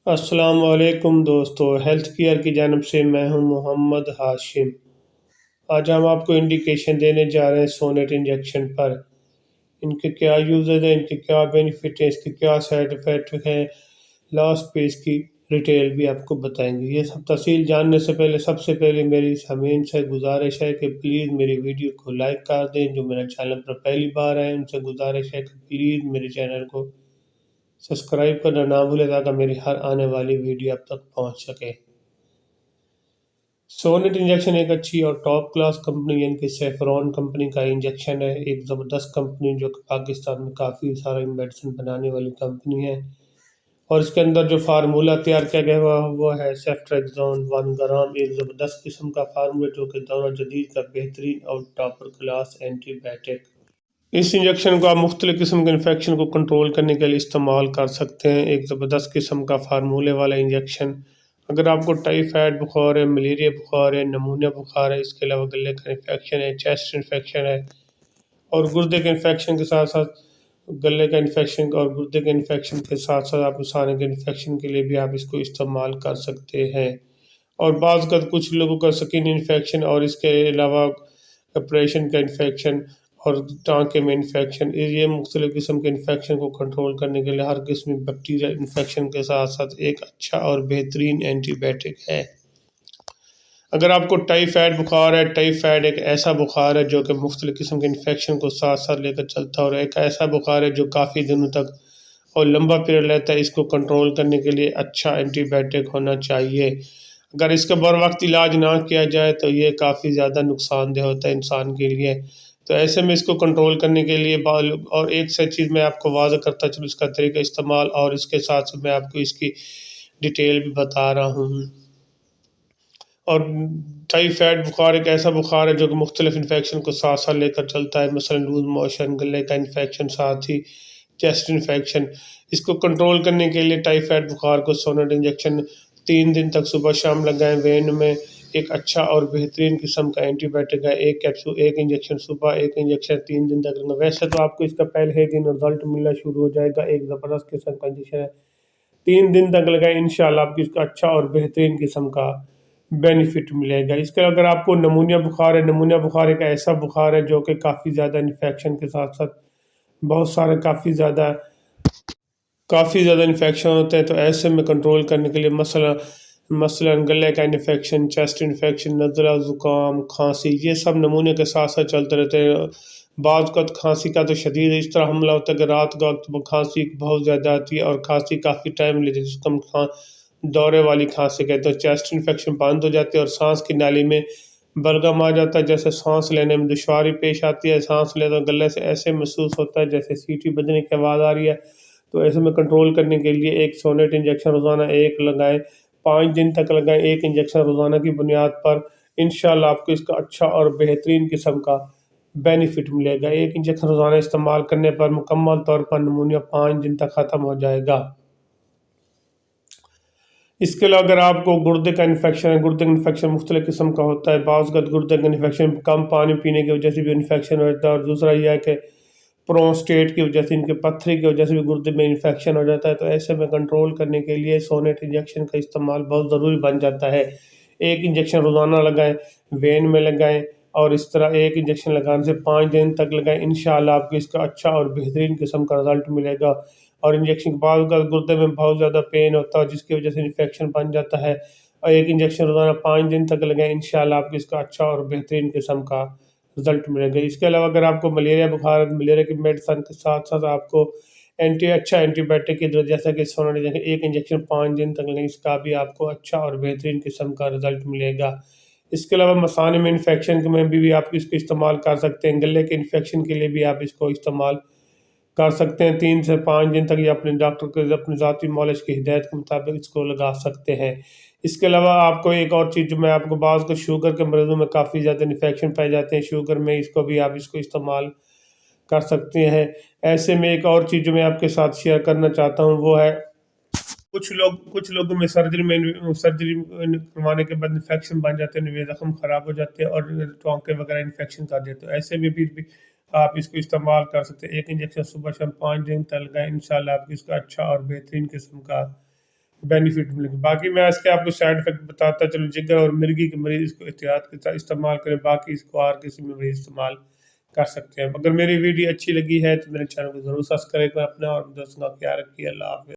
السلام علیکم دوستو، ہیلتھ کیئر کی جانب سے میں ہوں محمد ہاشم۔ آج ہم آپ کو انڈیکیشن دینے جا رہے ہیں سونیٹ انجیکشن پر۔ ان کے کیا یوزز ہیں، ان کے کیا بینیفٹ ہیں، اس کے کیا سائیڈ ایفیکٹ ہیں، لاسٹ پہ اس کی ڈیٹیل بھی آپ کو بتائیں گے۔ یہ سب تفصیل جاننے سے پہلے سب سے پہلے میری ہمین سے گزارش ہے کہ پلیز میری ویڈیو کو لائک کر دیں۔ جو میرا چینل پر پہلی بار آئے ان سے گزارش ہے کہ پلیز میرے چینل کو سبسکرائب کرنا نہ بھولے تاکہ میری ہر آنے والی ویڈیو اب تک پہنچ سکے۔ سونیٹ انجیکشن ایک اچھی اور ٹاپ کلاس کمپنی یعنی کہ سیفرون کمپنی کا انجیکشن ہے، ایک زبردست کمپنی جو کہ پاکستان میں کافی سارے میڈیسن بنانے والی کمپنی ہے، اور اس کے اندر جو فارمولہ تیار کیا گیا وہ ہے سیفٹریکزون 1 گرام، ایک زبردست قسم کا فارمولہ جو کہ دور جدید کا بہترین اور ٹاپر کلاس اینٹی بائیوٹک۔ اس انجیکشن کو آپ مختلف قسم کے انفیکشن کو کنٹرول کرنے کے لیے استعمال کر سکتے ہیں، ایک زبردست قسم کا فارمولے والا انجیکشن۔ اگر آپ کو ٹائیفائڈ بخار ہے، ملیریا بخار ہے، نمونیا بخار ہے، اس کے علاوہ گلے کا انفیکشن ہے، چیسٹ انفیکشن ہے، اور گردے کے انفیکشن کے ساتھ ساتھ گلے کا انفیکشن اور گردے کے انفیکشن کے ساتھ ساتھ آپ سانے کے انفیکشن کے لیے بھی آپ اس کو استعمال کر سکتے ہیں۔ اور بعض کا کچھ لوگوں کا سکن انفیکشن اور اس کے علاوہ آپریشن کا انفیکشن اور ٹانکے میں انفیکشن، یہ مختلف قسم کے انفیکشن کو کنٹرول کرنے کے لیے ہر قسم بیکٹیریل انفیکشن کے ساتھ ساتھ ایک اچھا اور بہترین اینٹی بائیوٹک ہے۔ اگر آپ کو ٹائیفائڈ بخار ہے، ٹائیفائڈ ایک ایسا بخار ہے جو کہ مختلف قسم کے انفیکشن کو ساتھ ساتھ لے کر چلتا ہے، اور ایک ایسا بخار ہے جو کافی دنوں تک اور لمبا پیریڈ لیتا ہے، اس کو کنٹرول کرنے کے لیے اچھا اینٹی بائیوٹک ہونا چاہیے۔ اگر اس کا بر وقت علاج نہ کیا جائے تو یہ کافی زیادہ نقصان دہ ہوتا ہے انسان کے لیے، تو ایسے میں اس کو کنٹرول کرنے کے لیے اور ایک سے چیز میں آپ کو واضح کرتا چلوں اس کا طریقہ استعمال، اور اس کے ساتھ میں آپ کو اس کی ڈیٹیل بھی بتا رہا ہوں۔ اور ٹائیفائڈ بخار ایک ایسا بخار ہے جو کہ مختلف انفیکشن کو ساتھ ساتھ لے کر چلتا ہے، مثلا لوز موشن، گلے کا انفیکشن، ساتھ ہی چیسٹ انفیکشن۔ اس کو کنٹرول کرنے کے لیے ٹائیفائڈ بخار کو سونیٹ انجیکشن 3 دن تک صبح شام لگائیں، وین میں ایک اچھا اور بہترین قسم کا اینٹی بائیوٹک ہے، ایک کیپسول، ایک انجیکشن صبح، ایک انجیکشن 3 دن تک لگنا۔ ویسے تو آپ کو اس کا پہلے ہی دن رزلٹ ملنا شروع ہو جائے گا، ایک زبردست قسم کا انجیکشن ہے، 3 دن تک لگائیں، انشاءاللہ آپ کو اس کا اچھا اور بہترین قسم کا بینیفٹ ملے گا۔ اس کے اگر آپ کو نمونیا بخار ہے، نمونیا بخار ایک ایسا بخار ہے جو کہ کافی زیادہ انفیکشن کے ساتھ ساتھ بہت سارے کافی زیادہ انفیکشن ہوتے ہیں، تو ایسے میں کنٹرول کرنے کے لیے مثلا گلے کا انفیکشن، چیسٹ انفیکشن، نزلہ، زکام، کھانسی، یہ سب نمونے کے ساتھ ساتھ چلتے رہتے ہیں۔ بعض کا کھانسی کا تو شدید اس طرح حملہ ہوتا ہے کہ رات کا وقت کھانسی بہت زیادہ آتی ہے اور کھانسی کافی ٹائم لیتی ہے، جس کو ہم دورے والی کھانسی کہتے ہیں۔ چیسٹ انفیکشن بند ہو جاتی ہے اور سانس کی نالی میں بلغم آ جاتا ہے، جیسے سانس لینے میں دشواری پیش آتی ہے، سانس لیتے گلے سے ایسے محسوس ہوتا ہے جیسے سیٹی بجنے کی آواز آ رہی ہے، تو ایسے میں کنٹرول کرنے کے لیے ایک سونیٹ انجیکشن روزانہ ایک لگائیں، 5 دن تک لگائیں، ایک انجیکشن روزانہ کی بنیاد پر، انشاءاللہ آپ کو اس کا اچھا اور بہترین قسم کا بینیفٹ ملے گا۔ ایک انجیکشن روزانہ استعمال کرنے پر مکمل طور پر نمونیا 5 دن تک ختم ہو جائے گا۔ اس کے علاوہ اگر آپ کو گردے کا انفیکشن ہے، گردے کا انفیکشن مختلف قسم کا ہوتا ہے، بعض کا گردے کا انفیکشن کم پانی پینے کی وجہ سے بھی انفیکشن ہوتا ہے، اور دوسرا یہ ہے کہ پروسٹیٹ کی وجہ سے، ان کے پتھری کی وجہ سے بھی گردے میں انفیکشن ہو جاتا ہے، تو ایسے میں کنٹرول کرنے کے لیے سونیٹ انجیکشن کا استعمال بہت ضروری بن جاتا ہے۔ ایک انجیکشن روزانہ لگائیں، وین میں لگائیں، اور اس طرح ایک انجیکشن لگانے سے 5 دن تک لگائیں، انشاءاللہ آپ کو اس کا اچھا اور بہترین قسم کا رزلٹ ملے گا۔ اور انجیکشن کے بعد گردے میں بہت زیادہ پین ہوتا ہے جس کی وجہ سے انفیکشن بن جاتا ہے، اور ایک انجیکشن روزانہ 5 دن تک لگائیں، انشاءاللہ آپ کو اس کا اچھا اور بہترین قسم کا رزلٹ ملے گا۔ اس کے علاوہ اگر آپ کو ملیریا بخار ہے، ملیریا کی میڈیسن کے ساتھ ساتھ آپ کو اچھا اینٹی بائیوٹک کی جیسا کہ سونیٹ ایک انجیکشن 5 دن تک لیں، اس کا بھی آپ کو اچھا اور بہترین قسم کا رزلٹ ملے گا۔ اس کے علاوہ مثانے میں انفیکشن میں بھی آپ اس کو استعمال کر سکتے ہیں، گلے کے انفیکشن کے لیے بھی آپ اس کو استعمال کر سکتے ہیں، 3 سے 5 دن تک، یا اپنے ڈاکٹر کے اپنی ذاتی مالج کی ہدایت کے مطابق اس کو لگا سکتے ہیں۔ اس کے علاوہ آپ کو ایک اور چیز جو میں آپ کو بعض کو شوگر کے مریضوں میں کافی زیادہ انفیکشن پائے جاتے ہیں شوگر میں، اس کو بھی آپ اس کو استعمال کر سکتے ہیں۔ ایسے میں ایک اور چیز جو میں آپ کے ساتھ شیئر کرنا چاہتا ہوں وہ ہے کچھ لوگوں میں سرجری کروانے کے بعد انفیکشن بن جاتے ہیں، زخم خراب ہو جاتے ہیں اور ٹانکے وغیرہ انفیکشن کر دیتے ہیں، ایسے میں بھی آپ اس کو استعمال کر سکتے ہیں۔ ایک انجیکشن صبح شام 5 دن تک لگائیں، انشاءاللہ آپ کو اس کا اچھا اور بہترین قسم کا بینیفٹ ملے گا۔ باقی میں اس کے آپ کو سائڈ افیکٹ بتاتا چلوں، جگر اور مرگی کے مریض اس کو احتیاط کے ساتھ استعمال کریں، باقی اس کو اور کسی میں بھی استعمال کر سکتے ہیں۔ اگر میری ویڈیو اچھی لگی ہے تو میرے چینل کو ضرور سبسکرائب کریں، اپنا اور دوستوں کا خیال رکھیے۔ اللہ حافظ۔